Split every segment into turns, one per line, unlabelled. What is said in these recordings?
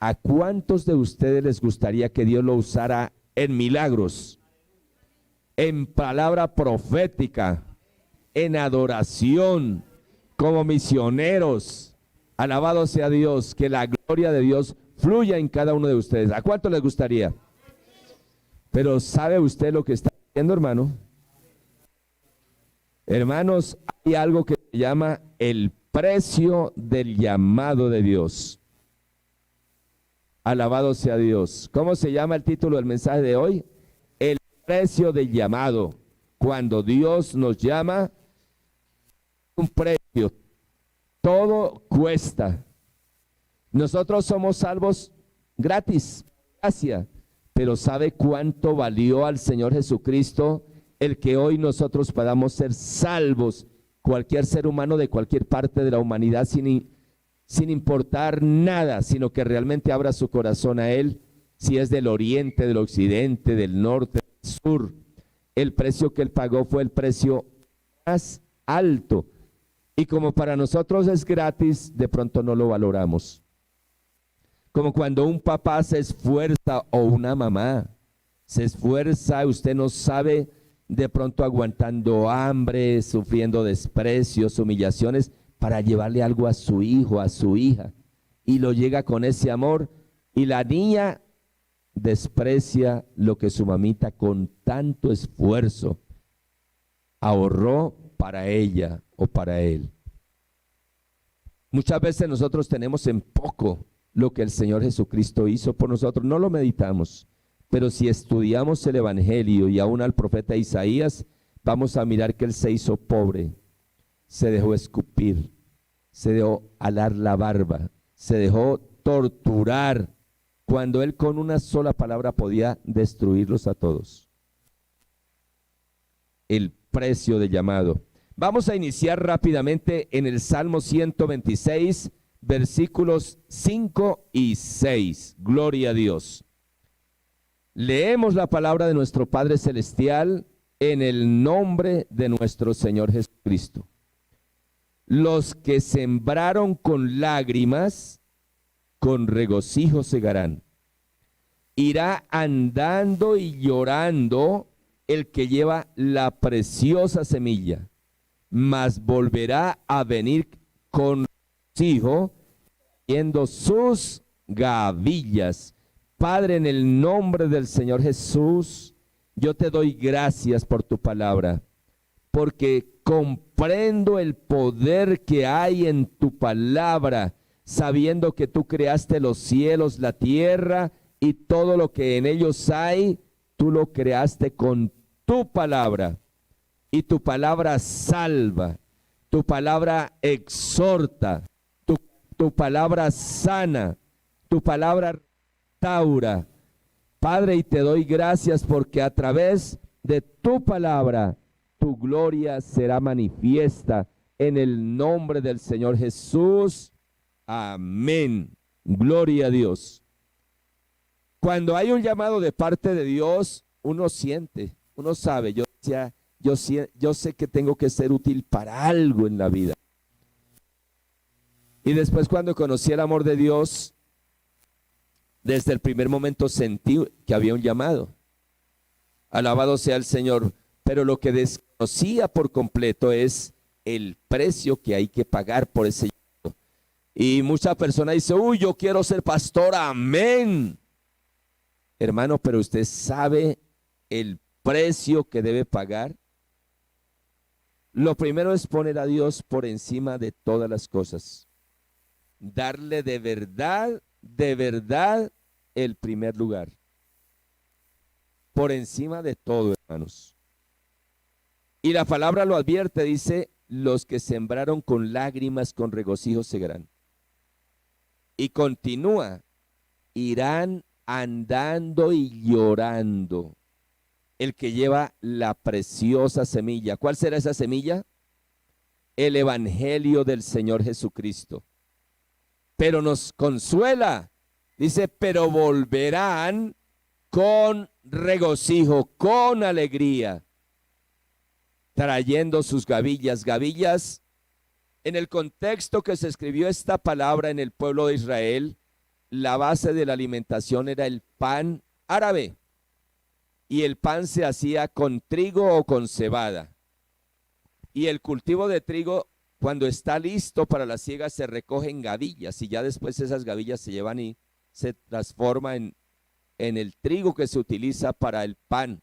¿A cuántos de ustedes les gustaría que Dios lo usara en milagros, en palabra profética, en adoración, como misioneros? Alabado sea Dios, que la gloria de Dios fluya en cada uno de ustedes. ¿A cuánto les gustaría? Pero ¿sabe usted lo que está haciendo, hermano? Hermanos, hay algo que se llama el precio del llamado de Dios. Alabado sea Dios. ¿Cómo se llama el título del mensaje de hoy? El precio del llamado. Cuando Dios nos llama, un precio. Todo cuesta. Nosotros somos salvos gratis, gracia. Pero ¿sabe cuánto valió al Señor Jesucristo el que hoy nosotros podamos ser salvos? Cualquier ser humano de cualquier parte de la humanidad, sin importar nada, sino que realmente abra su corazón a Él, si es del oriente, del occidente, del norte, del sur. El precio que Él pagó fue el precio más alto. Y como para nosotros es gratis, de pronto no lo valoramos. Como cuando un papá se esfuerza o una mamá se esfuerza, usted no sabe, de pronto aguantando hambre, sufriendo desprecios, humillaciones, para llevarle algo a su hijo, a su hija, y lo llega con ese amor, y la niña desprecia lo que su mamita con tanto esfuerzo ahorró para ella o para él. Muchas veces nosotros tenemos en poco lo que el Señor Jesucristo hizo por nosotros, no lo meditamos, pero si estudiamos el Evangelio y aún al profeta Isaías, vamos a mirar que Él se hizo pobre, se dejó escupir, se dejó alar la barba, se dejó torturar, cuando Él con una sola palabra podía destruirlos a todos. El precio de llamado. Vamos a iniciar rápidamente en el Salmo 126, versículos 5 y 6. Gloria a Dios. Leemos la palabra de nuestro Padre Celestial en el nombre de nuestro Señor Jesucristo. Los que sembraron con lágrimas, con regocijo segarán. Irá andando y llorando el que lleva la preciosa semilla, mas volverá a venir con regocijo, trayendo sus gavillas. Padre, en el nombre del Señor Jesús, yo te doy gracias por tu palabra, porque comprendo el poder que hay en tu palabra, sabiendo que tú creaste los cielos, la tierra y todo lo que en ellos hay, tú lo creaste con tu palabra. Y tu palabra salva, tu palabra exhorta, tu palabra sana, tu palabra restaura. Padre, y te doy gracias porque a través de tu palabra, tu gloria será manifiesta en el nombre del Señor Jesús. Amén. Gloria a Dios. Cuando hay un llamado de parte de Dios, uno siente, uno sabe, yo sé que tengo que ser útil para algo en la vida. Y después, cuando conocí el amor de Dios, desde el primer momento sentí que había un llamado. Alabado sea el Señor. Pero lo que desconocía por completo es el precio que hay que pagar por ese llamado. Y muchas personas dicen, uy, yo quiero ser pastor, amén. Hermano, pero usted sabe el precio que debe pagar. Lo primero es poner a Dios por encima de todas las cosas. Darle de verdad el primer lugar. Por encima de todo, hermanos. Y la palabra lo advierte, dice, los que sembraron con lágrimas, con regocijo segarán. Y continúa, irán andando y llorando. El que lleva la preciosa semilla. ¿Cuál será esa semilla? El evangelio del Señor Jesucristo. Pero nos consuela. Dice, pero volverán con regocijo, con alegría, trayendo sus gavillas. Gavillas, en el contexto que se escribió esta palabra en el pueblo de Israel, la base de la alimentación era el pan árabe. Y el pan se hacía con trigo o con cebada. Y el cultivo de trigo, cuando está listo para la siega, se recoge en gavillas. Y ya después esas gavillas se llevan y se transforma en el trigo que se utiliza para el pan,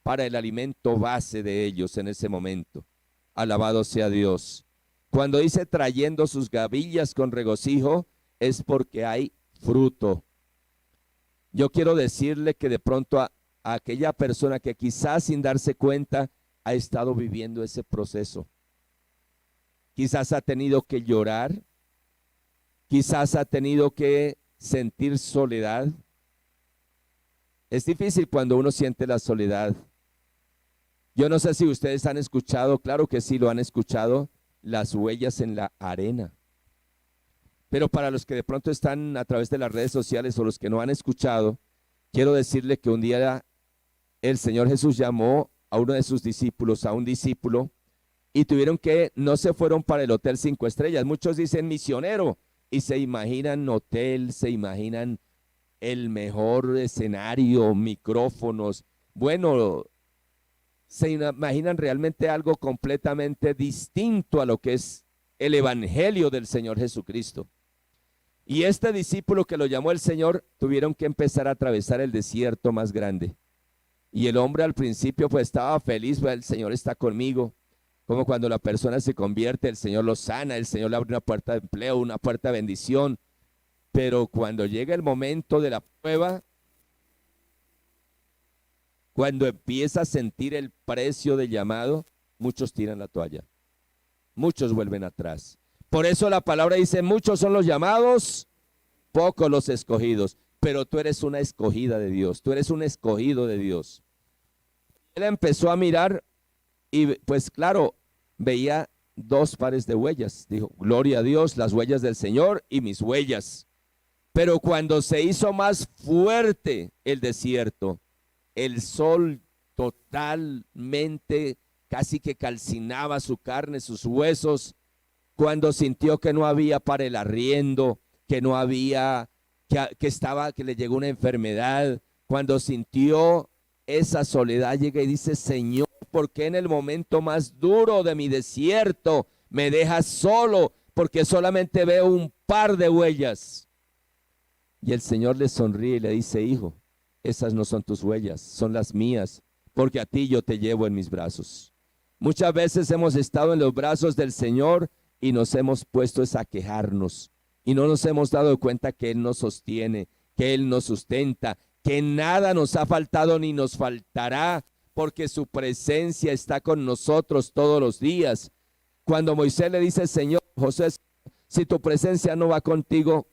para el alimento base de ellos en ese momento. Alabado sea Dios. Cuando dice trayendo sus gavillas con regocijo, es porque hay fruto. Yo quiero decirle que de pronto a aquella persona que quizás sin darse cuenta ha estado viviendo ese proceso. Quizás ha tenido que llorar, quizás ha tenido que sentir soledad. Es difícil cuando uno siente la soledad. Yo no sé si ustedes han escuchado, claro que sí lo han escuchado, las huellas en la arena. Pero para los que de pronto están a través de las redes sociales o los que no han escuchado, quiero decirle que un día el Señor Jesús llamó a uno de sus discípulos, a un discípulo, y no se fueron para el Hotel 5 Estrellas. Muchos dicen misionero y se imaginan hotel, se imaginan el mejor escenario, micrófonos. Bueno, se imaginan realmente algo completamente distinto a lo que es el evangelio del Señor Jesucristo. Y este discípulo que lo llamó el Señor, tuvieron que empezar a atravesar el desierto más grande. Y el hombre al principio pues estaba feliz, pues el Señor está conmigo. Como cuando la persona se convierte, el Señor lo sana, el Señor le abre una puerta de empleo, una puerta de bendición. Pero cuando llega el momento de la prueba, cuando empieza a sentir el precio del llamado, muchos tiran la toalla. Muchos vuelven atrás. Por eso la palabra dice, muchos son los llamados, pocos los escogidos. Pero tú eres una escogida de Dios, tú eres un escogido de Dios. Él empezó a mirar y pues claro, veía dos pares de huellas. Dijo, gloria a Dios, las huellas del Señor y mis huellas. Pero cuando se hizo más fuerte el desierto, el sol totalmente casi que calcinaba su carne, sus huesos, cuando sintió que no había para el arriendo, que no había, que le llegó una enfermedad, cuando sintió esa soledad, llega y dice, Señor, ¿por qué en el momento más duro de mi desierto me dejas solo? Porque solamente veo un par de huellas. Y el Señor le sonríe y le dice, hijo, esas no son tus huellas, son las mías, porque a ti yo te llevo en mis brazos. Muchas veces hemos estado en los brazos del Señor y nos hemos puesto a quejarnos y no nos hemos dado cuenta que Él nos sostiene, que Él nos sustenta, que nada nos ha faltado ni nos faltará, porque su presencia está con nosotros todos los días. Cuando Moisés le dice, Señor, José, si tu presencia no va conmigo,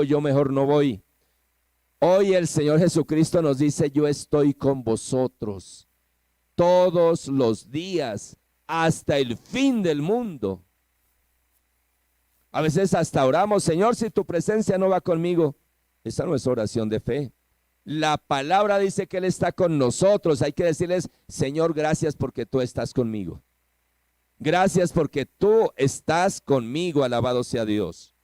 yo mejor no voy. Hoy el Señor Jesucristo nos dice, yo estoy con vosotros todos los días hasta el fin del mundo. A veces hasta oramos, Señor, si tu presencia no va conmigo. Esa no es oración de fe. La palabra dice que Él está con nosotros. Hay que decirles, Señor, gracias porque tú estás conmigo. Gracias porque tú estás conmigo, alabado sea Dios.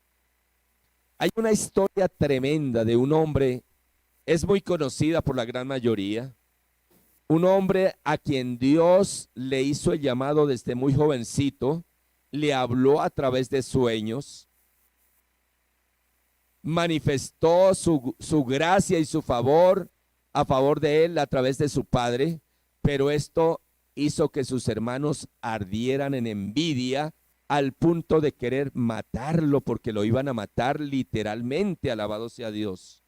Hay una historia tremenda de un hombre, es muy conocida por la gran mayoría, un hombre a quien Dios le hizo el llamado desde muy jovencito, le habló a través de sueños, manifestó su gracia y su favor a favor de él a través de su padre, pero esto hizo que sus hermanos ardieran en envidia al punto de querer matarlo, porque lo iban a matar literalmente, alabado sea Dios.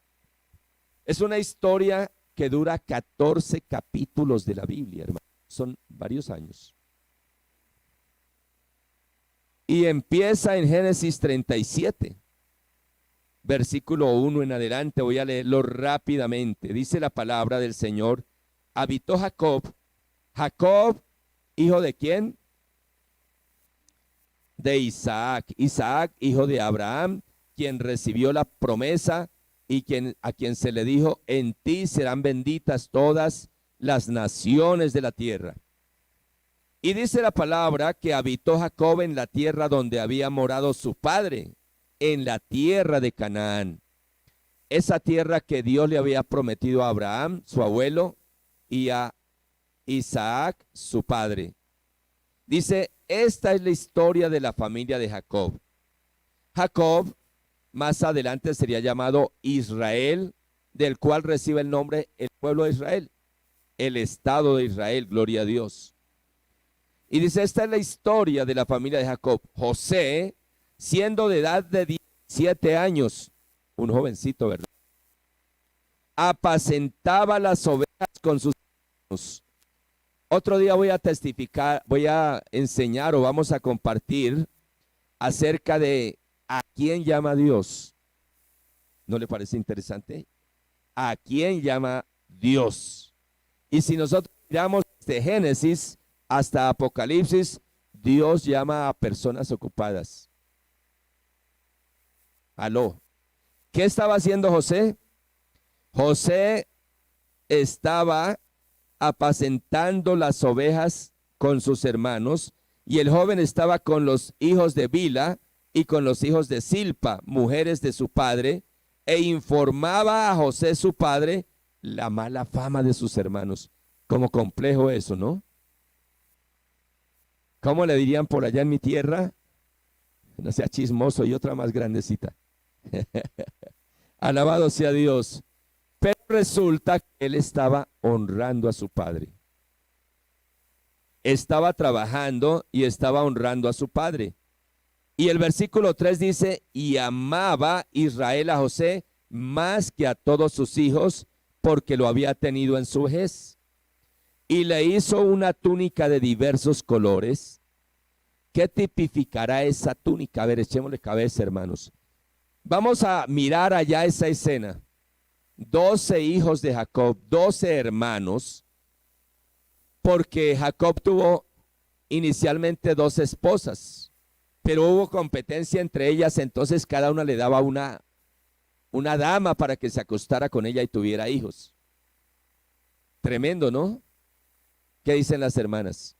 Es una historia que dura 14 capítulos de la Biblia, hermano. Son varios años. Y empieza en Génesis 37, versículo 1 en adelante. Voy a leerlo rápidamente. Dice la palabra del Señor: habitó Jacob, ¿hijo de quién? De Isaac. Isaac, hijo de Abraham, quien recibió la promesa y a quien se le dijo, en ti serán benditas todas las naciones de la tierra. Y dice la palabra que habitó Jacob en la tierra donde había morado su padre, en la tierra de Canaán. esa tierra que Dios le había prometido a Abraham, su abuelo, y a Isaac, su padre. Dice, esta es la historia de la familia de Jacob. Jacob más adelante sería llamado Israel, del cual recibe el nombre el pueblo de Israel, el Estado de Israel, gloria a Dios. Y dice, esta es la historia de la familia de Jacob. José, siendo de edad de 17 años, un jovencito, ¿verdad? Apacentaba las ovejas con sus hermanos. Otro día voy a testificar, voy a enseñar o vamos a compartir acerca de a quién llama Dios. ¿No le parece interesante? ¿A quién llama Dios? Y si nosotros miramos desde Génesis hasta Apocalipsis, Dios llama a personas ocupadas. Aló. ¿Qué estaba haciendo José? José estaba apacentando las ovejas con sus hermanos, y el joven estaba con los hijos de Bila y con los hijos de Silpa, mujeres de su padre, e informaba a José su padre la mala fama de sus hermanos. Como complejo eso, ¿no? ¿Cómo le dirían por allá en mi tierra? No sea chismoso, y otra más grandecita. Alabado sea Dios. Pero resulta que él estaba honrando a su padre. Estaba trabajando y estaba honrando a su padre. Y el versículo 3 dice, y amaba Israel a José más que a todos sus hijos, porque lo había tenido en su vejez. Y le hizo una túnica de diversos colores. ¿Qué tipificará esa túnica? A ver, echémosle cabeza, hermanos. Vamos a mirar allá esa escena. 12 hijos de Jacob, 12 hermanos, porque Jacob tuvo inicialmente 2 esposas, pero hubo competencia entre ellas, entonces cada una le daba una dama para que se acostara con ella y tuviera hijos. Tremendo, ¿no? ¿Qué dicen las hermanas?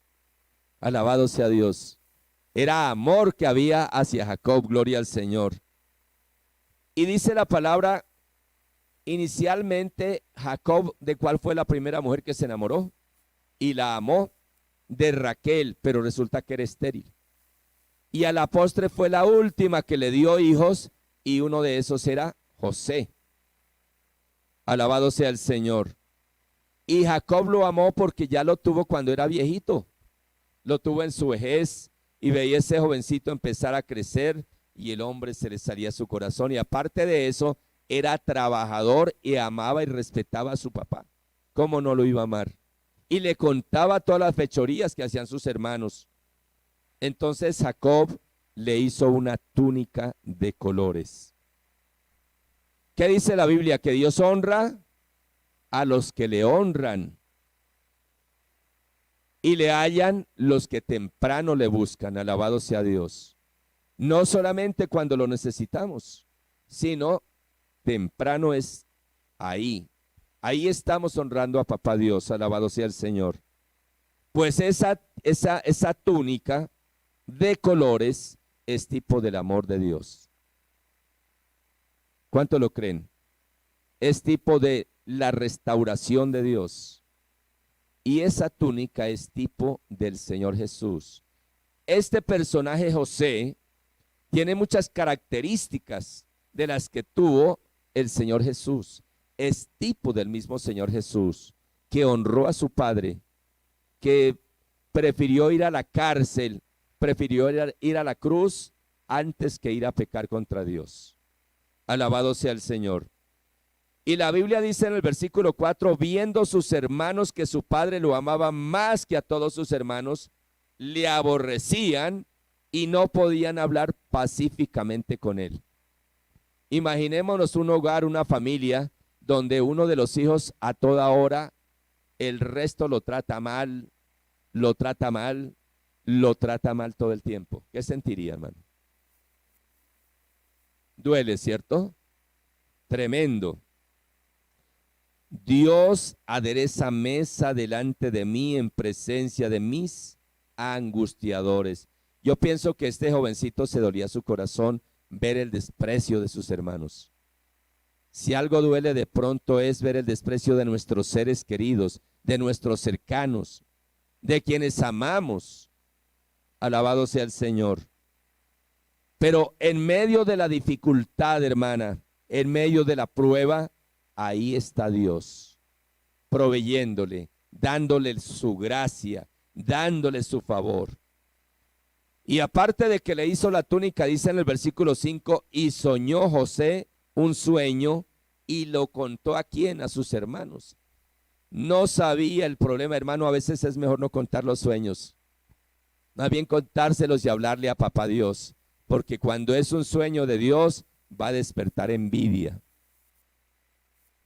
Alabado sea Dios. Era amor que había hacia Jacob, gloria al Señor. Y dice la palabra, inicialmente Jacob, ¿de cuál fue la primera mujer que se enamoró? Y la amó, de Raquel, pero resulta que era estéril. Y a la postre fue la última que le dio hijos, y uno de esos era José. Alabado sea el Señor. Y Jacob lo amó porque ya lo tuvo cuando era viejito. Lo tuvo en su vejez y veía ese jovencito empezar a crecer y el hombre se le salía su corazón. Y aparte de eso, era trabajador y amaba y respetaba a su papá. ¿Cómo no lo iba a amar? Y le contaba todas las fechorías que hacían sus hermanos. Entonces Jacob le hizo una túnica de colores. ¿Qué dice la Biblia? Que Dios honra a los que le honran y le hallan los que temprano le buscan. Alabado sea Dios. No solamente cuando lo necesitamos, sino temprano es ahí. Ahí estamos honrando a papá Dios. Alabado sea el Señor. Pues esa túnica de colores es tipo del amor de Dios. ¿Cuánto lo creen? Es tipo de la restauración de Dios. Y esa túnica es tipo del Señor Jesús. Este personaje José tiene muchas características de las que tuvo el Señor Jesús. Es tipo del mismo Señor Jesús, que honró a su padre, que prefirió ir a la cárcel, prefirió ir a la cruz antes que ir a pecar contra Dios. Alabado sea el Señor. Y la Biblia dice en el versículo 4, viendo sus hermanos que su padre lo amaba más que a todos sus hermanos, le aborrecían y no podían hablar pacíficamente con él. Imaginémonos un hogar, una familia, donde uno de los hijos a toda hora, el resto lo trata mal, lo trata mal, lo trata mal todo el tiempo. ¿Qué sentiría, hermano? Duele, ¿cierto? Tremendo. Dios adereza mesa delante de mí en presencia de mis angustiadores. Yo pienso que este jovencito se dolía su corazón ver el desprecio de sus hermanos. Si algo duele de pronto es ver el desprecio de nuestros seres queridos, de nuestros cercanos, de quienes amamos. Alabado sea el Señor. Pero en medio de la dificultad, hermana, en medio de la prueba, ahí está Dios, proveyéndole, dándole su gracia, dándole su favor. Y aparte de que le hizo la túnica, dice en el versículo 5, y soñó José un sueño y lo contó ¿a quién? A sus hermanos. No sabía el problema, hermano, a veces es mejor no contar los sueños, más bien contárselos y hablarle a papá Dios, porque cuando es un sueño de Dios va a despertar envidia.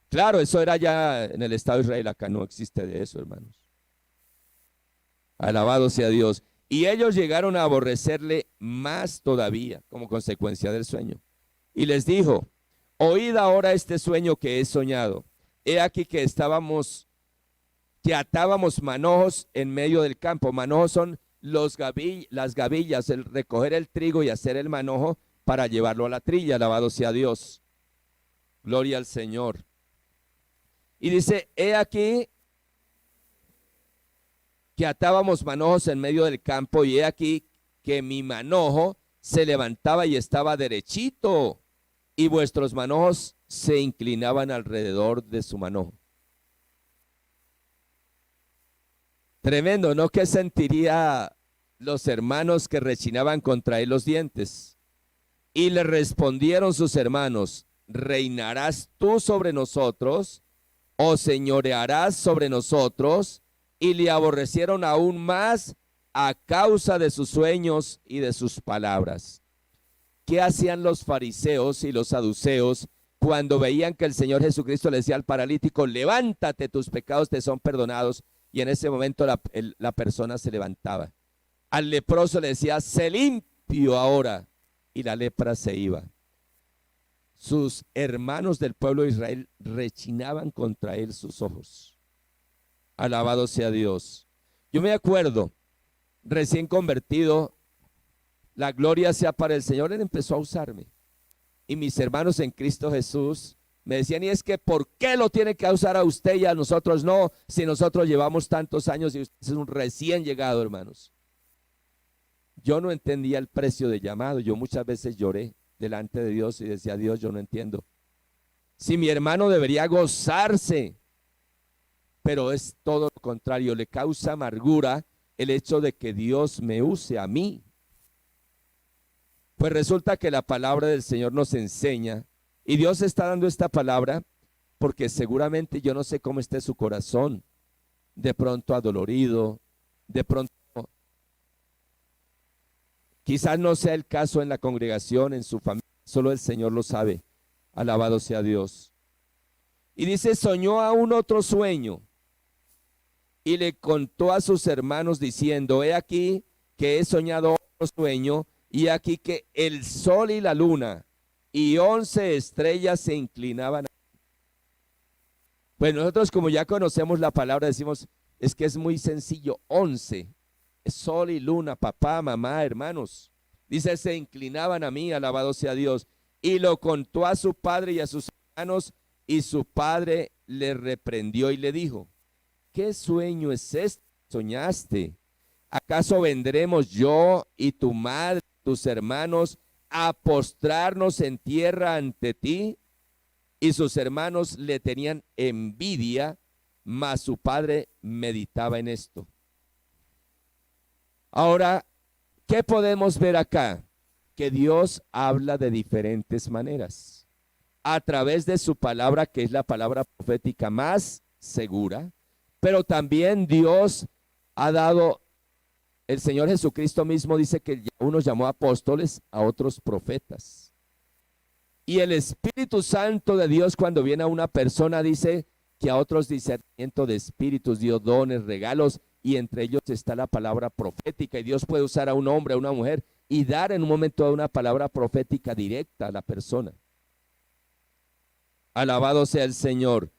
Claro, eso era ya en el Estado de Israel, acá no existe de eso, hermanos. Alabado sea Dios. Y ellos llegaron a aborrecerle más todavía como consecuencia del sueño. Y les dijo, oíd ahora este sueño que he soñado. He aquí que atábamos manojos en medio del campo. Manojos son las gavillas, el recoger el trigo y hacer el manojo para llevarlo a la trilla. Alabado sea Dios. Gloria al Señor. Y dice, he aquí que atábamos manojos en medio del campo, y he aquí que mi manojo se levantaba y estaba derechito, y vuestros manojos se inclinaban alrededor de su manojo. Tremendo, ¿no? ¿Qué sentiría los hermanos que rechinaban contra él los dientes? Y le respondieron sus hermanos, ¿reinarás tú sobre nosotros o señorearás sobre nosotros? Y le aborrecieron aún más a causa de sus sueños y de sus palabras. ¿Qué hacían los fariseos y los saduceos cuando veían que el Señor Jesucristo le decía al paralítico, levántate, tus pecados te son perdonados? Y en ese momento la persona se levantaba. Al leproso le decía, sé limpio ahora, y la lepra se iba. Sus hermanos del pueblo de Israel rechinaban contra él sus ojos. Alabado sea Dios. Yo me acuerdo, recién convertido, la gloria sea para el Señor, él empezó a usarme. Y mis hermanos en Cristo Jesús me decían, y es que ¿por qué lo tiene que usar a usted y a nosotros no? Si nosotros llevamos tantos años y usted es un recién llegado, hermanos. Yo no entendía el precio de llamado. Yo muchas veces lloré delante de Dios y decía, Dios, yo no entiendo. Si mi hermano debería gozarse, pero es todo lo contrario, le causa amargura el hecho de que Dios me use a mí. Pues resulta que la palabra del Señor nos enseña, y Dios está dando esta palabra porque seguramente yo no sé cómo esté su corazón, de pronto adolorido, de pronto quizás no sea el caso en la congregación, en su familia, solo el Señor lo sabe. Alabado sea Dios. Y dice, soñó aún otro sueño y le contó a sus hermanos diciendo, he aquí que he soñado otro sueño, y aquí que el sol y la luna y 11 estrellas se inclinaban. Pues nosotros, como ya conocemos la palabra, decimos, es que es muy sencillo, 11, sol y luna, papá, mamá, hermanos. Dice, se inclinaban a mí, alabado sea Dios. Y lo contó a su padre y a sus hermanos, y su padre le reprendió y le dijo, ¿qué sueño es este que soñaste? ¿Acaso vendremos yo y tu madre, tus hermanos, a postrarnos en tierra ante ti? Y sus hermanos le tenían envidia, mas su padre meditaba en esto. Ahora, ¿qué podemos ver acá? Que Dios habla de diferentes maneras. A través de su palabra, que es la palabra profética más segura, pero también Dios ha dado, el Señor Jesucristo mismo dice que unos llamó apóstoles, a otros profetas. Y el Espíritu Santo de Dios, cuando viene a una persona, dice que a otros discernimiento de espíritus, dio dones, regalos, y entre ellos está la palabra profética. Y Dios puede usar a un hombre, a una mujer, y dar en un momento dado una palabra profética directa a la persona. Alabado sea el Señor.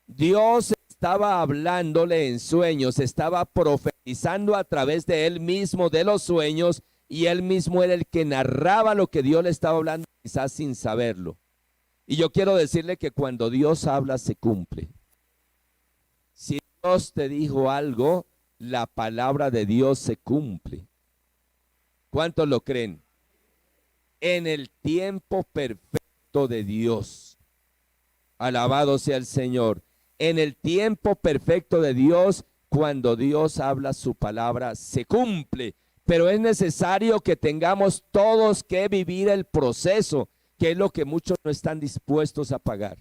Dios estaba hablándole en sueños, estaba profetizando a través de él mismo, de los sueños, y él mismo era el que narraba lo que Dios le estaba hablando, quizás sin saberlo. Y yo quiero decirle que cuando Dios habla se cumple. Si Dios te dijo algo, la palabra de Dios se cumple. ¿Cuántos lo creen? En el tiempo perfecto de Dios. Alabado sea el Señor. En el tiempo perfecto de Dios, cuando Dios habla su palabra, se cumple. Pero es necesario que tengamos todos que vivir el proceso, que es lo que muchos no están dispuestos a pagar.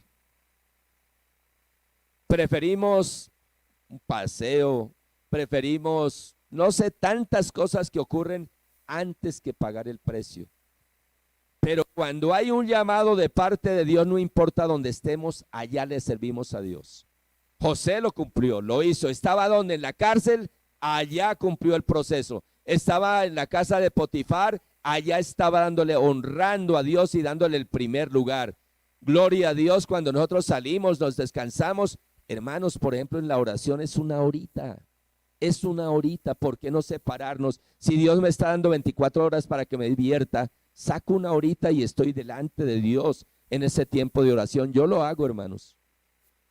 Preferimos un paseo, preferimos, no sé, tantas cosas que ocurren antes que pagar el precio. Pero cuando hay un llamado de parte de Dios, no importa dónde estemos, allá le servimos a Dios. José lo cumplió, lo hizo. Estaba donde, en la cárcel, allá cumplió el proceso. Estaba en la casa de Potifar, allá estaba dándole, honrando a Dios y dándole el primer lugar. Gloria a Dios. Cuando nosotros salimos, nos descansamos, hermanos, por ejemplo, en la oración es una horita. Es una horita. ¿Por qué no separarnos? Si Dios me está dando 24 horas para que me divierta, saco una horita y estoy delante de Dios en ese tiempo de oración. Yo lo hago, hermanos.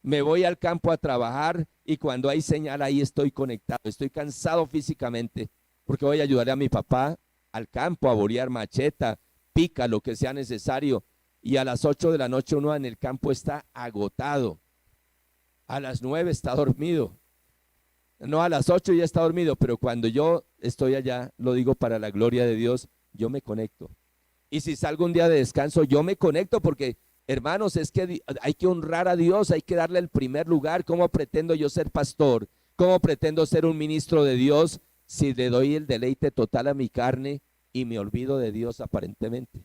Me voy al campo a trabajar y cuando hay señal ahí estoy conectado. Estoy cansado físicamente porque voy a ayudar a mi papá al campo a borear macheta, pica, lo que sea necesario. Y a las 8 de la noche uno en el campo está agotado. A las 9 está dormido. No, a las 8 ya está dormido, pero cuando yo estoy allá, lo digo para la gloria de Dios, yo me conecto. Y si salgo un día de descanso, yo me conecto porque, hermanos, es que hay que honrar a Dios, hay que darle el primer lugar. ¿Cómo pretendo yo ser pastor? ¿Cómo pretendo ser un ministro de Dios si le doy el deleite total a mi carne y me olvido de Dios aparentemente?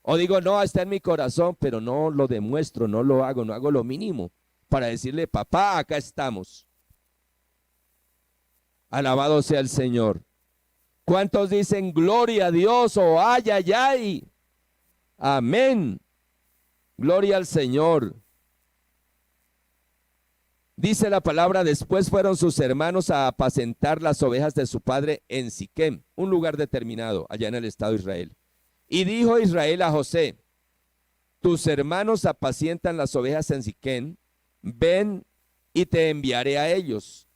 O digo, no, está en mi corazón, pero no lo demuestro, no lo hago, no hago lo mínimo para decirle, papá, acá estamos. Alabado sea el Señor. ¿Cuántos dicen gloria a Dios o ay, ay, ay? Amén. Gloria al Señor. Dice la palabra, después fueron sus hermanos a apacentar las ovejas de su padre en Siquem, un lugar determinado allá en el estado de Israel. Y dijo Israel a José, tus hermanos apacientan las ovejas en Siquem, ven y te enviaré a ellos.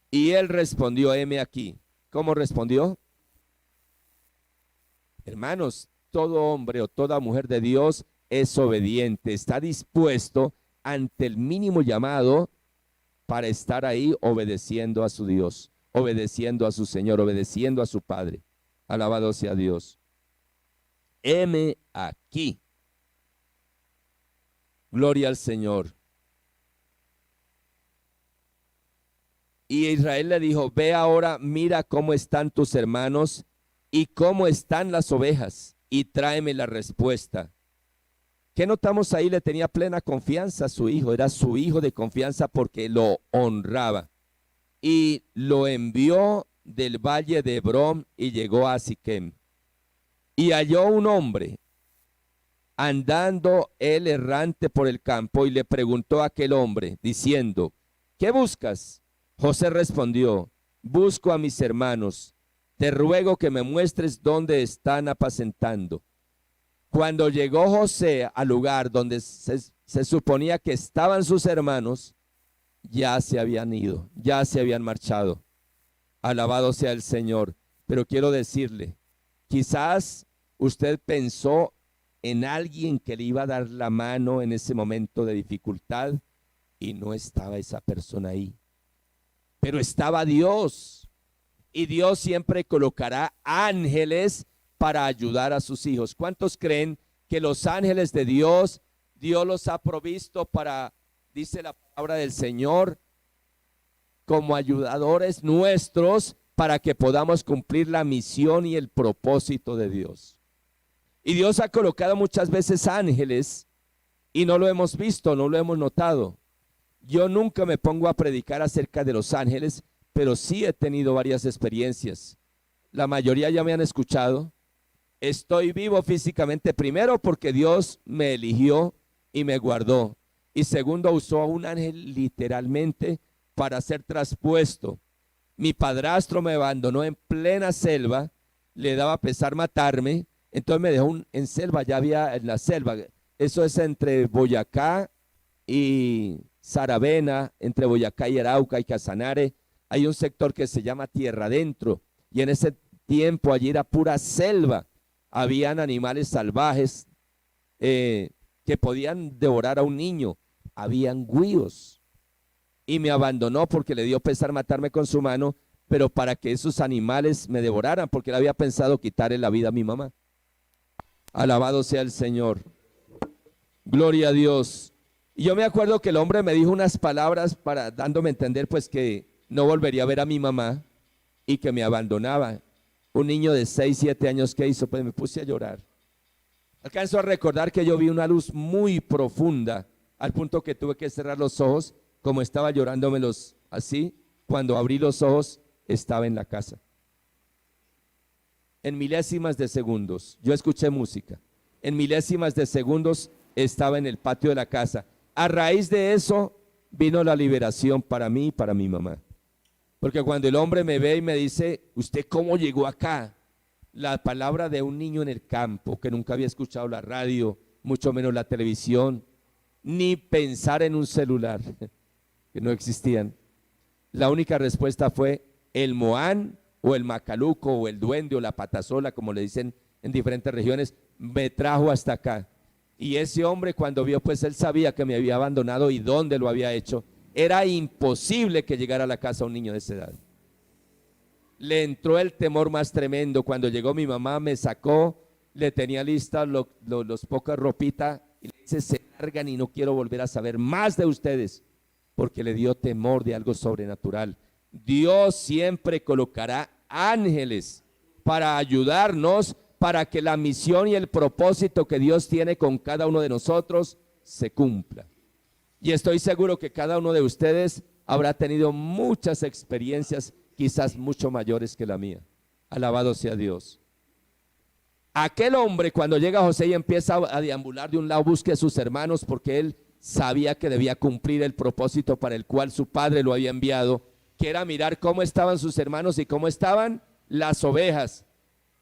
Y él respondió, heme aquí. ¿Cómo respondió? Hermanos, todo hombre o toda mujer de Dios es obediente, está dispuesto ante el mínimo llamado para estar ahí obedeciendo a su Dios, obedeciendo a su Señor, obedeciendo a su Padre. Alabado sea Dios. Heme aquí. Gloria al Señor. Y Israel le dijo, ve ahora, mira cómo están tus hermanos y cómo están las ovejas, y tráeme la respuesta. ¿Qué notamos ahí? Le tenía plena confianza a su hijo, era su hijo de confianza porque lo honraba. Y lo envió del valle de Hebrón y llegó a Siquem. Y halló un hombre andando él errante por el campo y le preguntó a aquel hombre, diciendo, ¿qué buscas? José respondió, busco a mis hermanos, te ruego que me muestres dónde están apacentando. Cuando llegó José al lugar donde se suponía que estaban sus hermanos, ya se habían ido, ya se habían marchado. Alabado sea el Señor. Pero quiero decirle, quizás usted pensó en alguien que le iba a dar la mano en ese momento de dificultad y no estaba esa persona ahí. Pero estaba Dios, y Dios siempre colocará ángeles para ayudar a sus hijos. ¿Cuántos creen que los ángeles de Dios, Dios los ha provisto para, dice la palabra del Señor, como ayudadores nuestros para que podamos cumplir la misión y el propósito de Dios? Y Dios ha colocado muchas veces ángeles y no lo hemos visto, no lo hemos notado. Yo nunca me pongo a predicar acerca de los ángeles, pero sí he tenido varias experiencias. La mayoría ya me han escuchado. Estoy vivo físicamente, primero porque Dios me eligió y me guardó. Y segundo, usó a un ángel literalmente para ser traspuesto. Mi padrastro me abandonó en plena selva, le daba pesar matarme, entonces me dejó en selva, ya había en la selva, Eso es entre Boyacá y Saravena, entre Boyacá y Arauca y Casanare. Hay un sector que se llama Tierra Adentro, y en ese tiempo allí era pura selva. Habían animales salvajes que podían devorar a un niño. Habían güíos. Y me abandonó porque le dio pesar matarme con su mano, pero para que esos animales me devoraran, porque él había pensado quitarle la vida a mi mamá. Alabado sea el Señor. Gloria a Dios. Y yo me acuerdo que el hombre me dijo unas palabras para dándome a entender pues que no volvería a ver a mi mamá y que me abandonaba. Un niño de 6, 7 años, ¿qué hizo? Pues me puse a llorar. Alcanzo a recordar que yo vi una luz muy profunda, al punto que tuve que cerrar los ojos, como estaba llorándomelos así. Cuando abrí los ojos, estaba en la casa. En milésimas de segundos, yo escuché música. En milésimas de segundos estaba en el patio de la casa. A raíz de eso vino la liberación para mí y para mi mamá. Porque cuando el hombre me ve y me dice, ¿usted cómo llegó acá? La palabra de un niño en el campo que nunca había escuchado la radio, mucho menos la televisión, ni pensar en un celular, que no existían. La única respuesta fue el Moán o el Macaluco o el Duende o la Patasola, como le dicen en diferentes regiones, me trajo hasta acá. Y ese hombre, cuando vio, pues él sabía que me había abandonado y dónde lo había hecho. Era imposible que llegara a la casa un niño de esa edad. Le entró el temor más tremendo. Cuando llegó mi mamá, me sacó, le tenía listas los pocas ropitas y le dice, se largan y no quiero volver a saber más de ustedes, porque le dio temor de algo sobrenatural. Dios siempre colocará ángeles para ayudarnos, para que la misión y el propósito que Dios tiene con cada uno de nosotros se cumpla. Y estoy seguro que cada uno de ustedes habrá tenido muchas experiencias, quizás mucho mayores que la mía. Alabado sea Dios. Aquel hombre, cuando llega José y empieza a deambular de un lado, busque a sus hermanos, porque él sabía que debía cumplir el propósito para el cual su padre lo había enviado, que era mirar cómo estaban sus hermanos y cómo estaban las ovejas.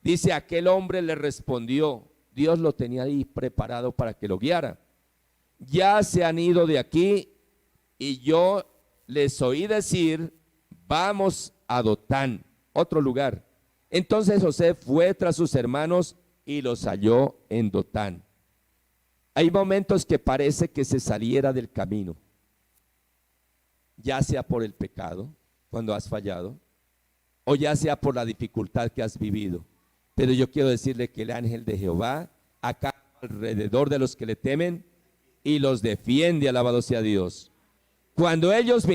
Dice, aquel hombre le respondió, Dios lo tenía ahí preparado para que lo guiara. Ya se han ido de aquí y yo les oí decir, vamos a Dotán, otro lugar. Entonces José fue tras sus hermanos y los halló en Dotán. Hay momentos que parece que se saliera del camino, ya sea por el pecado, cuando has fallado, o ya sea por la dificultad que has vivido. Pero yo quiero decirle que el ángel de Jehová acá alrededor de los que le temen y los defiende, alabado sea Dios. Cuando ellos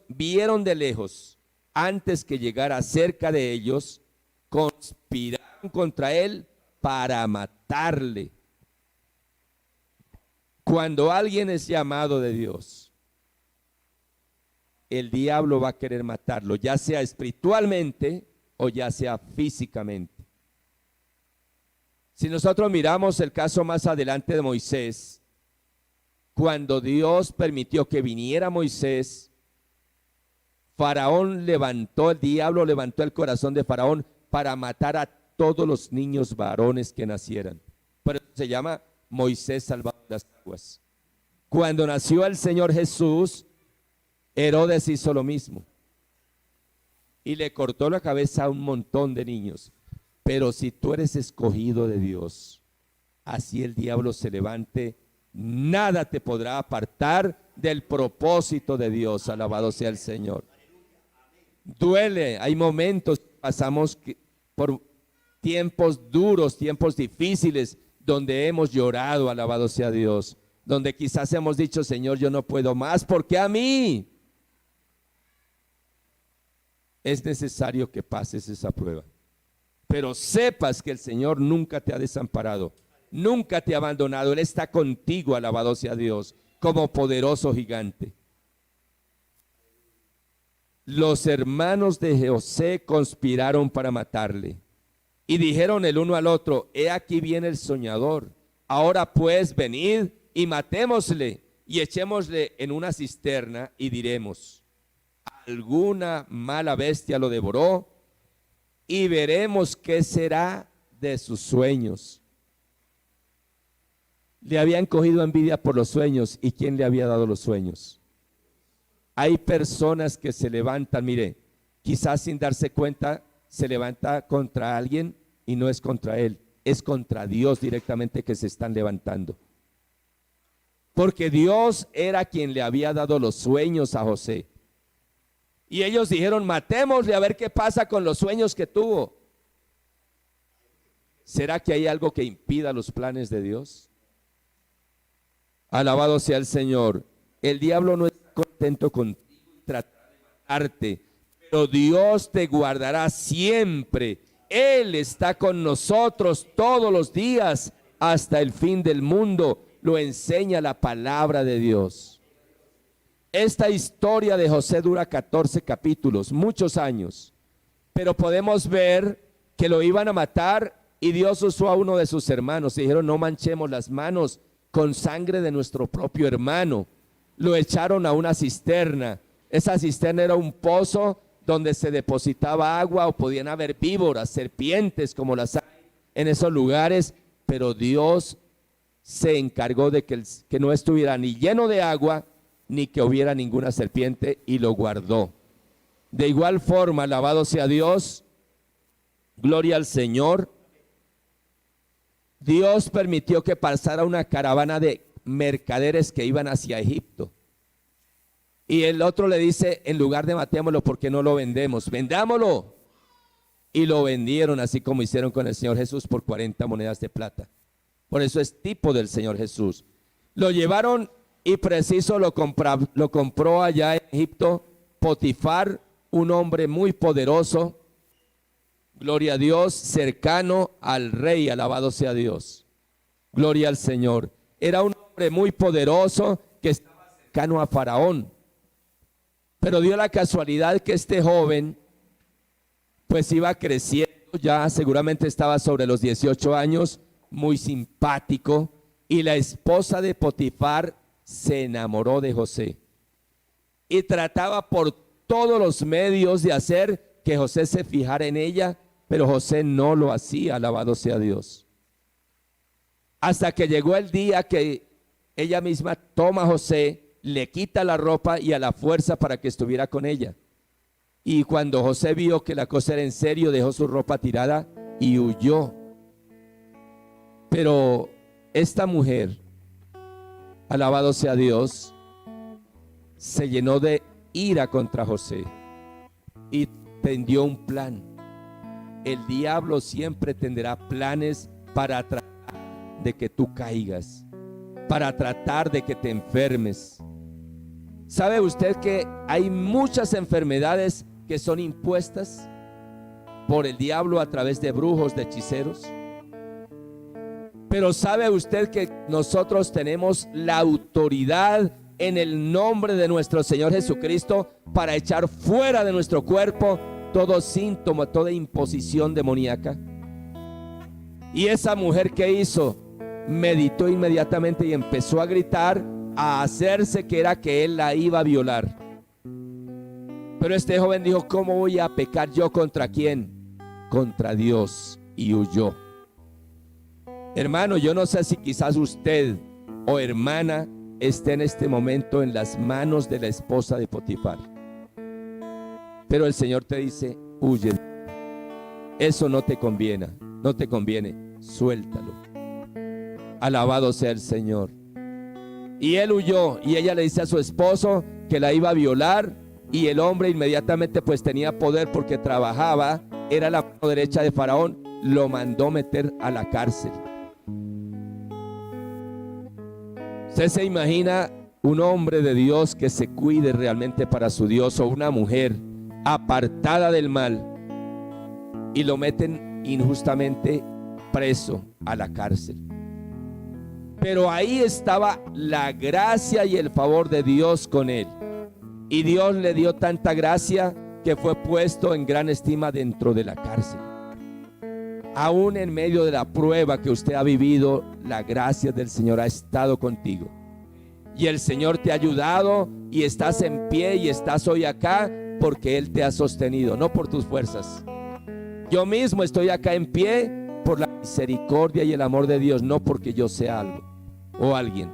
vieron de lejos, antes que llegara cerca de ellos, conspiraron contra él para matarle. Cuando alguien es llamado de Dios, el diablo va a querer matarlo, ya sea espiritualmente o ya sea físicamente. Si nosotros miramos el caso más adelante de Moisés, cuando Dios permitió que viniera Moisés, el diablo levantó el corazón de Faraón para matar a todos los niños varones que nacieran. Por eso se llama Moisés salvado de las aguas. Cuando nació el Señor Jesús, Herodes hizo lo mismo y le cortó la cabeza a un montón de niños. Pero si tú eres escogido de Dios, así el diablo se levante, nada te podrá apartar del propósito de Dios. Alabado sea el Señor. Duele, hay momentos, pasamos por tiempos duros, tiempos difíciles, donde hemos llorado, alabado sea Dios, donde quizás hemos dicho, Señor, yo no puedo más, porque a mí es necesario que pases esa prueba. Pero sepas que el Señor nunca te ha desamparado, nunca te ha abandonado. Él está contigo, alabado sea Dios, como poderoso gigante. Los hermanos de José conspiraron para matarle y dijeron el uno al otro, he aquí viene el soñador. Ahora pues venid y matémosle y echémosle en una cisterna y diremos, alguna mala bestia lo devoró y veremos qué será de sus sueños. Le habían cogido envidia por los sueños. ¿Y quién le había dado los sueños? Hay personas que se levantan, mire, quizás sin darse cuenta, se levanta contra alguien y no es contra él, es contra Dios directamente que se están levantando. Porque Dios era quien le había dado los sueños a José. Y ellos dijeron, matémosle a ver qué pasa con los sueños que tuvo. ¿Será que hay algo que impida los planes de Dios? Alabado sea el Señor. El diablo no está contento contigo y tratará de matarte, pero Dios te guardará siempre. Él está con nosotros todos los días hasta el fin del mundo. Lo enseña la palabra de Dios. Esta historia de José dura 14 capítulos, muchos años, pero podemos ver que lo iban a matar y Dios usó a uno de sus hermanos. Y dijeron, no manchemos las manos con sangre de nuestro propio hermano. Lo echaron a una cisterna. Esa cisterna era un pozo donde se depositaba agua, o podían haber víboras, serpientes como las hay en esos lugares, pero Dios se encargó de que no estuviera ni lleno de agua, ni que hubiera ninguna serpiente, y lo guardó. De igual forma, alabado sea Dios, gloria al Señor, Dios permitió que pasara una caravana de mercaderes que iban hacia Egipto. Y el otro le dice, en lugar de matémoslo, ¿por qué no lo vendemos? Vendámoslo. Y lo vendieron, así como hicieron con el Señor Jesús, por 40 monedas de plata. Por eso es tipo del Señor Jesús. Lo llevaron y preciso lo compró allá en Egipto Potifar, un hombre muy poderoso, gloria a Dios, cercano al rey, alabado sea Dios. Gloria al Señor. Era un hombre muy poderoso que estaba cercano a Faraón. Pero dio la casualidad que este joven pues iba creciendo, ya seguramente estaba sobre los 18 años, muy simpático, y la esposa de Potifar se enamoró de José y trataba por todos los medios de hacer que José se fijara en ella, pero José no lo hacía, alabado sea Dios. Hasta que llegó el día que ella misma toma a José, le quita la ropa y a la fuerza para que estuviera con ella. Y cuando José vio que la cosa era en serio, dejó su ropa tirada y huyó. Pero esta mujer, alabado sea Dios, se llenó de ira contra José y tendió un plan. El diablo siempre tendrá planes para tratar de que tú caigas, para tratar de que te enfermes. ¿Sabe usted que hay muchas enfermedades que son impuestas por el diablo a través de brujos, de hechiceros? Pero ¿sabe usted que nosotros tenemos la autoridad en el nombre de nuestro Señor Jesucristo para echar fuera de nuestro cuerpo todo síntoma, toda imposición demoníaca? Y esa mujer, ¿qué hizo? Meditó inmediatamente y empezó a gritar, a hacerse que era que él la iba a violar. Pero este joven dijo, ¿cómo voy a pecar yo? ¿Contra quién? Contra Dios. Y huyó. Hermano, yo no sé si quizás usted o hermana esté en este momento en las manos de la esposa de Potifar, pero el Señor te dice, huye. Eso no te conviene, no te conviene, suéltalo. Alabado sea el Señor. Y él huyó, y ella le dice a su esposo que la iba a violar, y el hombre inmediatamente pues tenía poder porque trabajaba, era la mano derecha de Faraón, lo mandó meter a la cárcel. ¿Usted se imagina un hombre de Dios que se cuide realmente para su Dios, o una mujer apartada del mal, y lo meten injustamente preso a la cárcel? Pero ahí estaba la gracia y el favor de Dios con él. Y Dios le dio tanta gracia que fue puesto en gran estima dentro de la cárcel. Aún en medio de la prueba que usted ha vivido, la gracia del Señor ha estado contigo. Y el Señor te ha ayudado y estás en pie y estás hoy acá porque Él te ha sostenido, no por tus fuerzas. Yo mismo estoy acá en pie por la misericordia y el amor de Dios, no porque yo sea algo. o alguien.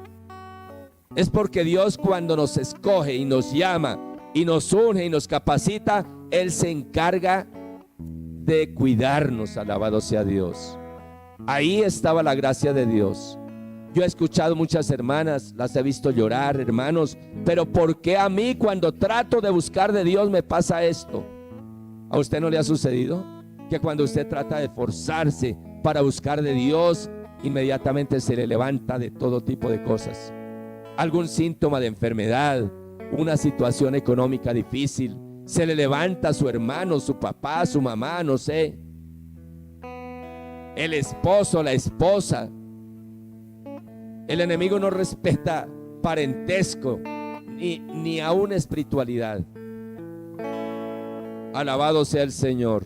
Es porque Dios, cuando nos escoge y nos llama y nos une y nos capacita, Él se encarga de cuidarnos. Alabado sea Dios. Ahí estaba la gracia de Dios. Yo he escuchado muchas hermanas, las he visto llorar, hermanos, pero ¿por qué a mí, cuando trato de buscar de Dios, me pasa esto? ¿A usted no le ha sucedido que cuando usted trata de esforzarse para buscar de Dios, inmediatamente se le levanta de todo tipo de cosas? Algún síntoma de enfermedad, una situación económica difícil, se le levanta a su hermano, su papá, su mamá, no sé, el esposo, la esposa. El enemigo no respeta parentesco ni aún espiritualidad. Alabado sea el Señor.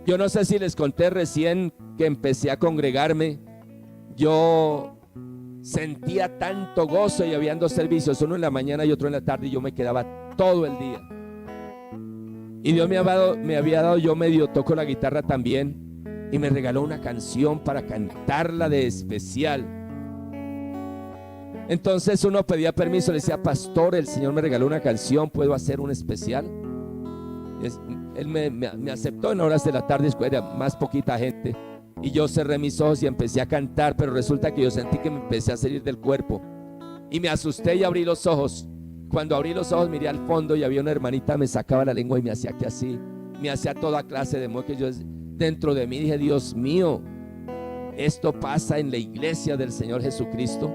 Yo no sé si les conté recién que empecé a congregarme. Yo sentía tanto gozo y habían 2 servicios, uno en la mañana y otro en la tarde, y yo me quedaba todo el día. Y Dios me había dado, yo medio toco la guitarra también, y me regaló una canción para cantarla de especial. Entonces uno pedía permiso, le decía: pastor, el Señor me regaló una canción, ¿puedo hacer un especial? Él me aceptó. En horas de la tarde, era más poquita gente, y yo cerré mis ojos y empecé a cantar, pero resulta que yo sentí que me empecé a salir del cuerpo y me asusté y abrí los ojos. Cuando abrí los ojos, miré al fondo y había una hermanita, me sacaba la lengua y me hacía que así, me hacía toda clase de modo que yo dentro de mí dije: Dios mío, esto pasa en la iglesia del Señor Jesucristo.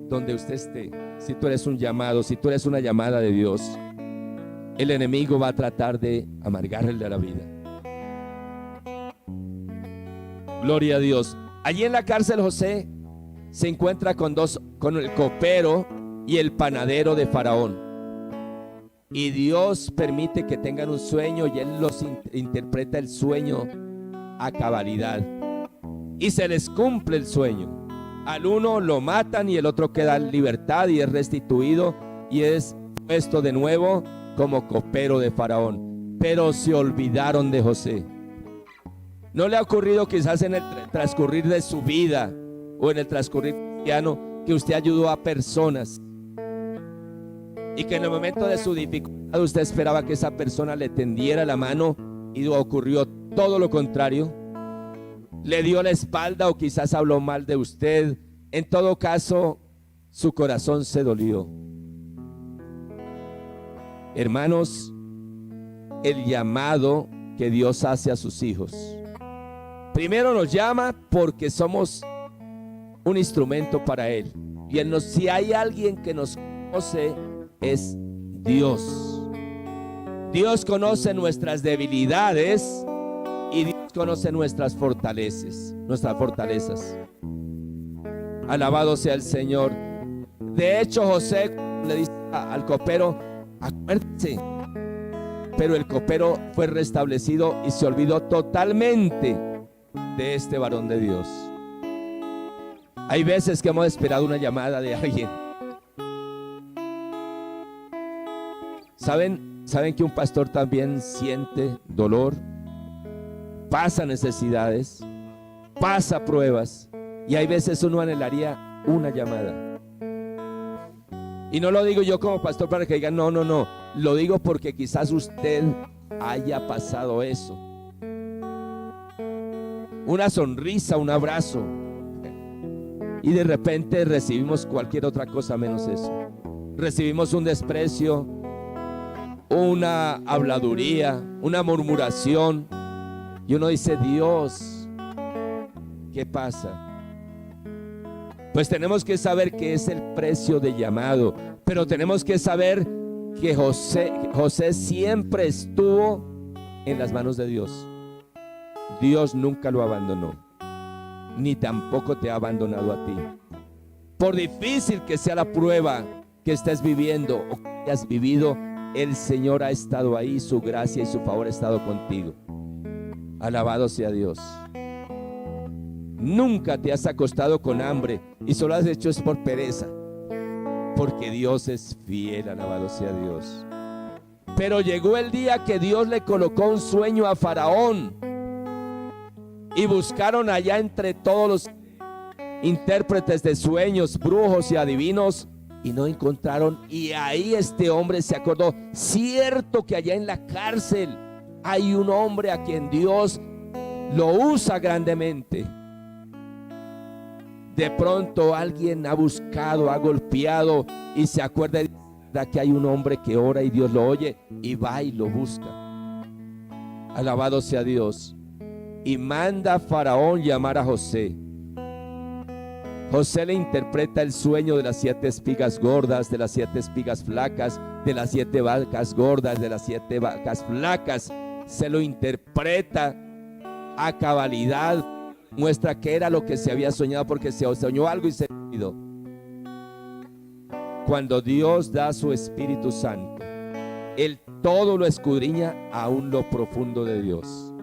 Donde usted esté, si tú eres un llamado, si tú eres una llamada de Dios, el enemigo va a tratar de amargarle la vida. Gloria a Dios. Allí en la cárcel José se encuentra con el copero y el panadero de Faraón. Y Dios permite que tengan un sueño y Él los interpreta el sueño a cabalidad. Y se les cumple el sueño. Al uno lo matan y el otro queda en libertad y es restituido y es puesto de nuevo como copero de Faraón. Pero se olvidaron de José. ¿No le ha ocurrido quizás en el transcurrir de su vida o en el transcurrir cristiano que usted ayudó a personas y que en el momento de su dificultad usted esperaba que esa persona le tendiera la mano y ocurrió todo lo contrario? Le dio la espalda o quizás habló mal de usted. En todo caso, su corazón se dolió. Hermanos, el llamado que Dios hace a sus hijos. Primero nos llama porque somos un instrumento para Él. Y si hay alguien que nos conoce, es Dios. Dios conoce nuestras debilidades y Dios conoce nuestras fortalezas. Alabado sea el Señor. De hecho, José le dice al copero: acuérdese. Pero el copero fue restablecido y se olvidó totalmente de este varón de Dios. Hay veces que hemos esperado una llamada de alguien. ¿Saben que un pastor también siente dolor? Pasa necesidades, pasa pruebas, y hay veces uno anhelaría una llamada. Y no lo digo yo como pastor para que digan no, lo digo porque quizás usted haya pasado eso. Una sonrisa, un abrazo, y de repente recibimos cualquier otra cosa menos eso. Recibimos un desprecio, una habladuría, una murmuración. Y uno dice: Dios, ¿qué pasa? Pues tenemos que saber que es el precio de llamado. Pero tenemos que saber que José siempre estuvo en las manos de Dios. Dios nunca lo abandonó, ni tampoco te ha abandonado a ti. Por difícil que sea la prueba que estés viviendo o que hayas vivido, el Señor ha estado ahí, su gracia y su favor ha estado contigo. Alabado sea Dios. Nunca te has acostado con hambre y solo has hecho es por pereza, porque Dios es fiel. Alabado sea Dios. Pero llegó el día que Dios le colocó un sueño a Faraón y buscaron allá entre todos los intérpretes de sueños, brujos y adivinos, y no encontraron. Y ahí este hombre se acordó, cierto que allá en la cárcel hay un hombre a quien Dios lo usa grandemente. De pronto alguien ha buscado, ha golpeado y se acuerda de que hay un hombre que ora y Dios lo oye, y va y lo busca. Alabado sea Dios. Y manda a Faraón llamar a José. José le interpreta el sueño de las 7 espigas gordas, de las 7 espigas flacas, de las 7 vacas gordas, de las 7 vacas flacas. Se lo interpreta a cabalidad, muestra que era lo que se había soñado, porque se soñó algo y se olvidó. Cuando Dios da su Espíritu Santo, Él todo lo escudriña aún lo profundo de Dios.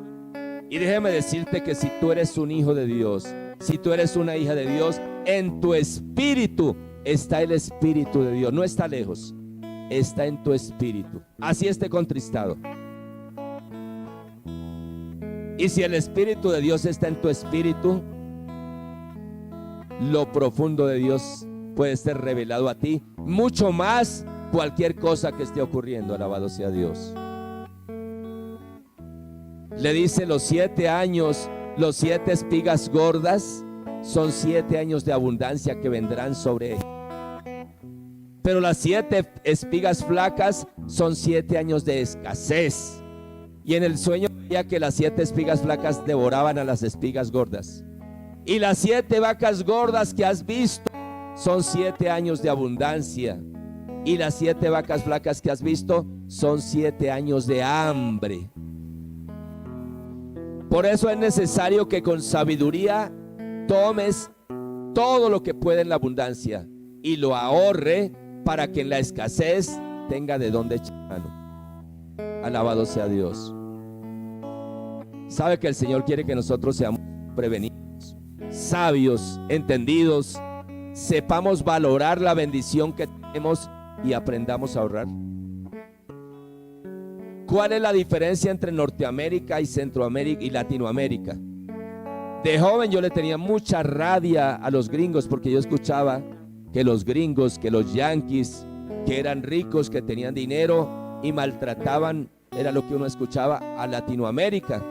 Y déjame decirte que si tú eres un hijo de Dios, si tú eres una hija de Dios, en tu espíritu está el Espíritu de Dios. No está lejos, está en tu espíritu. Así esté contristado. Y si el Espíritu de Dios está en tu espíritu, lo profundo de Dios puede ser revelado a ti, mucho más cualquier cosa que esté ocurriendo. Alabado sea Dios. Le dice los 7 años, los 7 espigas gordas son 7 años de abundancia que vendrán sobre él. Pero las 7 espigas flacas son 7 años de escasez. Y en el sueño veía que las 7 espigas flacas devoraban a las espigas gordas. Y las 7 vacas gordas que has visto son 7 años de abundancia. Y las 7 vacas flacas que has visto son 7 años de hambre. Por eso es necesario que con sabiduría tomes todo lo que puede en la abundancia y lo ahorre para que en la escasez tenga de dónde echar mano. Alabado sea Dios. Sabe que el Señor quiere que nosotros seamos prevenidos, sabios, entendidos, sepamos valorar la bendición que tenemos y aprendamos a ahorrar. ¿Cuál es la diferencia entre Norteamérica y Centroamérica y Latinoamérica? De joven yo le tenía mucha rabia a los gringos, porque yo escuchaba que los gringos, que los yanquis, que eran ricos, que tenían dinero y maltrataban, era lo que uno escuchaba, a Latinoamérica.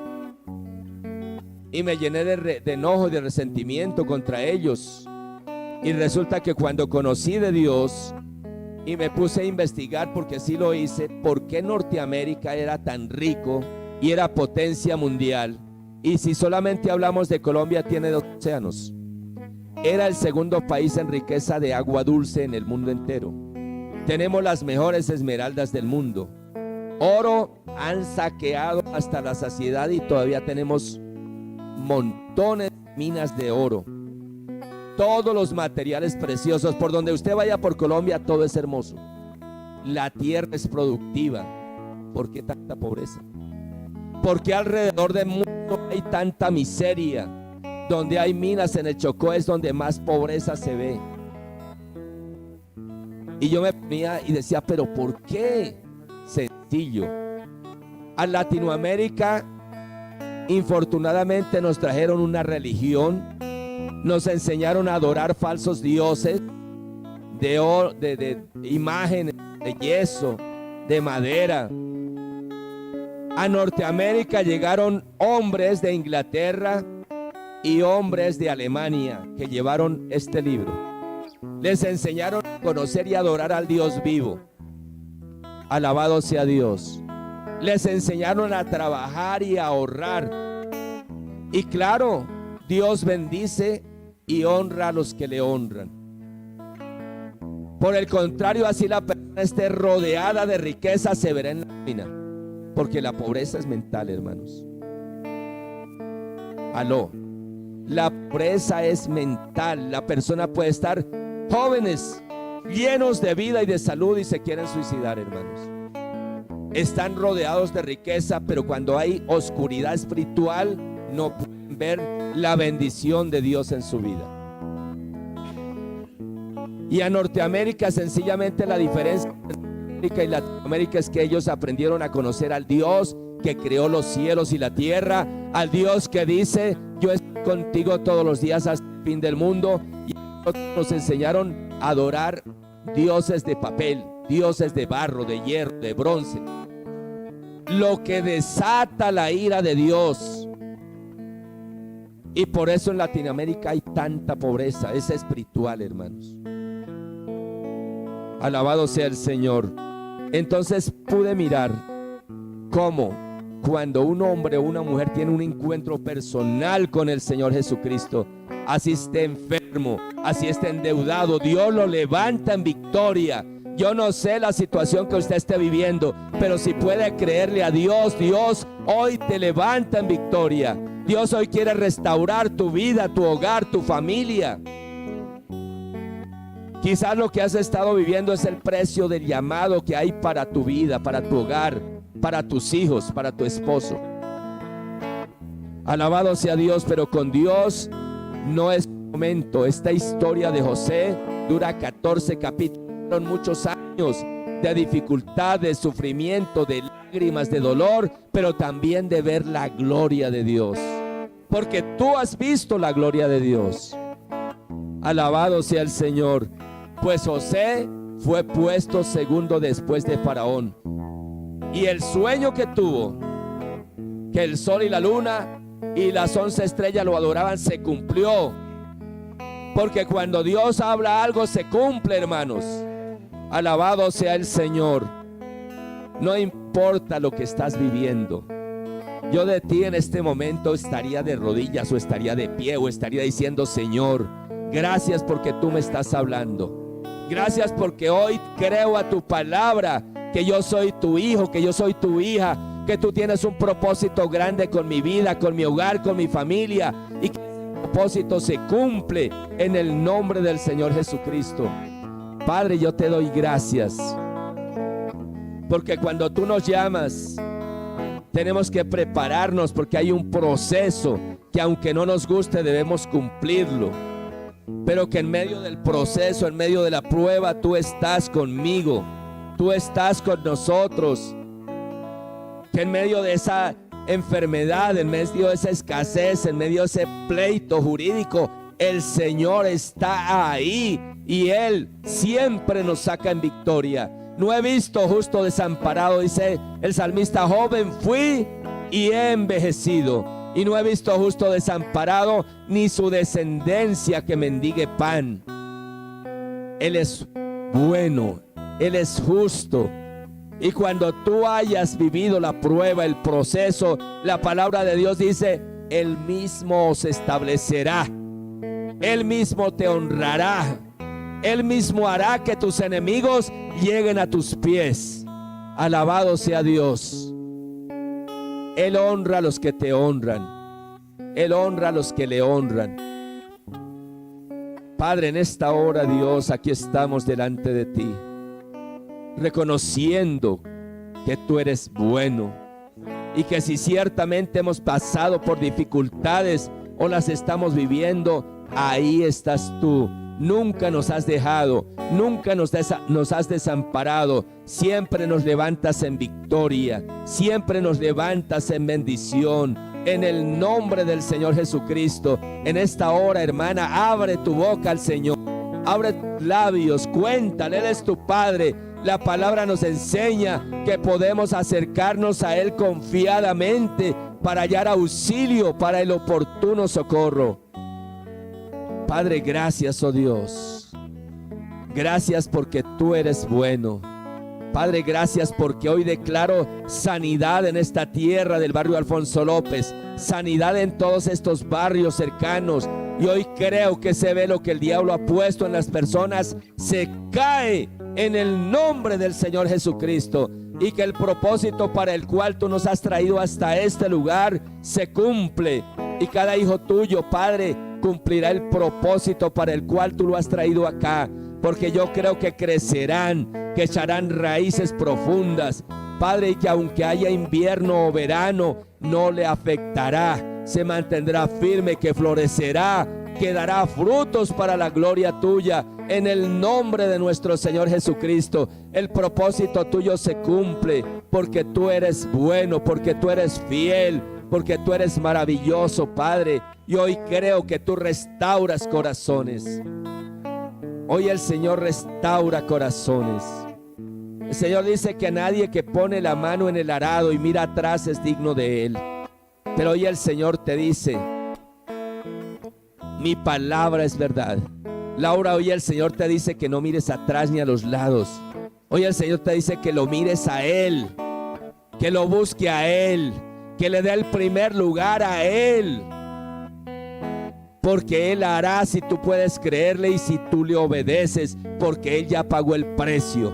Y me llené de enojo y de resentimiento contra ellos. Y resulta que cuando conocí de Dios y me puse a investigar, porque así lo hice, por qué Norteamérica era tan rico y era potencia mundial. Y si solamente hablamos de Colombia, tiene 2 océanos. Era el segundo país en riqueza de agua dulce en el mundo entero. Tenemos las mejores esmeraldas del mundo. Oro han saqueado hasta la saciedad y todavía tenemos montones de minas de oro. Todos los materiales preciosos, por donde usted vaya por Colombia, todo es hermoso. La tierra es productiva. ¿Por qué tanta pobreza? ¿Por qué alrededor del mundo hay tanta miseria? Donde hay minas en el Chocó es donde más pobreza se ve. Y yo me ponía y decía, ¿pero por qué? Sencillo. A Latinoamérica, infortunadamente, nos trajeron una religión. Nos enseñaron a adorar falsos dioses de imágenes de yeso, de madera. A Norteamérica llegaron hombres de Inglaterra y hombres de Alemania que llevaron este libro. Les enseñaron a conocer y adorar al Dios vivo. Alabado sea Dios. Les enseñaron a trabajar y a ahorrar. Y claro, Dios bendice y honra a los que le honran. Por el contrario, así la persona esté rodeada de riqueza, se verá en la ruina, porque la pobreza es mental, hermanos. Aló, la pobreza es mental. La persona puede estar jóvenes, llenos de vida y de salud, y se quieren suicidar, hermanos. Están rodeados de riqueza, pero cuando hay oscuridad espiritual no pueden ver la bendición de Dios en su vida. Y a Norteamérica, sencillamente la diferencia entre Norteamérica y Latinoamérica es que ellos aprendieron a conocer al Dios que creó los cielos y la tierra, al Dios que dice: yo estoy contigo todos los días hasta el fin del mundo y nos enseñaron a adorar dioses de papel, dioses de barro, de hierro, de bronce. Lo que desata la ira de Dios. Y por eso en Latinoamérica hay tanta pobreza, es espiritual, hermanos. Alabado sea el Señor. Entonces pude mirar cómo cuando un hombre o una mujer tiene un encuentro personal con el Señor Jesucristo, así esté enfermo, así esté endeudado, Dios lo levanta en victoria. Yo no sé la situación que usted esté viviendo, pero si puede creerle a Dios, Dios hoy te levanta en victoria. Dios hoy quiere restaurar tu vida, tu hogar, tu familia. Quizás lo que has estado viviendo es el precio del llamado que hay para tu vida, para tu hogar, para tus hijos, para tu esposo. Alabado sea Dios, pero con Dios no es momento. Esta historia de José dura 14 capítulos, muchos años de dificultad, de sufrimiento, de lágrimas, de dolor, pero también de ver la gloria de Dios, porque tú has visto la gloria de Dios. Alabado sea el Señor. Pues José fue puesto segundo después de Faraón, y el sueño que tuvo, que el sol y la luna y las 11 estrellas lo adoraban, se cumplió. Porque cuando Dios habla algo, se cumple, hermanos. Alabado sea el Señor. No importa lo que estás viviendo. Yo de ti en este momento estaría de rodillas, o estaría de pie, o estaría diciendo: Señor, gracias porque tú me estás hablando. Gracias porque hoy creo a tu palabra, que yo soy tu hijo, que yo soy tu hija, que tú tienes un propósito grande con mi vida, con mi hogar, con mi familia, y que ese propósito se cumple en el nombre del Señor Jesucristo. Padre, yo te doy gracias, porque cuando tú nos llamas, tenemos que prepararnos, porque hay un proceso que aunque no nos guste, debemos cumplirlo. Pero que en medio del proceso, en medio de la prueba, tú estás conmigo, tú estás con nosotros. Que en medio de esa enfermedad, en medio de esa escasez, en medio de ese pleito jurídico, el Señor está ahí y Él siempre nos saca en victoria. No he visto justo desamparado, dice el salmista: joven fui y he envejecido, y no he visto justo desamparado, ni su descendencia que mendigue pan. Él es bueno, Él es justo. Y cuando tú hayas vivido la prueba, el proceso, la palabra de Dios dice: Él mismo os establecerá, Él mismo te honrará, Él mismo hará que tus enemigos lleguen a tus pies. Alabado sea Dios. Él honra a los que te honran, Él honra a los que le honran. Padre, en esta hora, Dios, aquí estamos delante de ti, reconociendo que tú eres bueno, y que si ciertamente hemos pasado por dificultades o las estamos viviendo, ahí estás tú. Nunca nos has dejado, nunca nos has desamparado. Siempre nos levantas en victoria, siempre nos levantas en bendición. En el nombre del Señor Jesucristo, en esta hora, hermana, abre tu boca al Señor, abre tus labios, cuéntale, Él es tu Padre. La palabra nos enseña que podemos acercarnos a Él confiadamente para hallar auxilio para el oportuno socorro. Padre, gracias, oh Dios. Gracias porque tú eres bueno. Padre, gracias porque hoy declaro sanidad en esta tierra del barrio Alfonso López, sanidad en todos estos barrios cercanos. Y hoy creo que ese velo que el diablo ha puesto en las personas se cae en el nombre del Señor Jesucristo, y que el propósito para el cual tú nos has traído hasta este lugar se cumple, y cada hijo tuyo, Padre, cumplirá el propósito para el cual tú lo has traído acá, porque yo creo que crecerán, que echarán raíces profundas, Padre, y que aunque haya invierno o verano, no le afectará, se mantendrá firme, que florecerá, que dará frutos para la gloria tuya. En el nombre de nuestro Señor Jesucristo, el propósito tuyo se cumple, porque tú eres bueno, porque tú eres fiel, porque tú eres maravilloso, Padre. Y hoy creo que tú restauras corazones. Hoy el Señor restaura corazones. El Señor dice que nadie que pone la mano en el arado y mira atrás es digno de Él. Pero hoy el Señor te dice: mi palabra es verdad. Laura, hoy el Señor te dice que no mires atrás ni a los lados. Hoy el Señor te dice que lo mires a Él, que lo busque a Él, que le dé el primer lugar a Él. Porque Él hará si tú puedes creerle y si tú le obedeces, porque Él ya pagó el precio.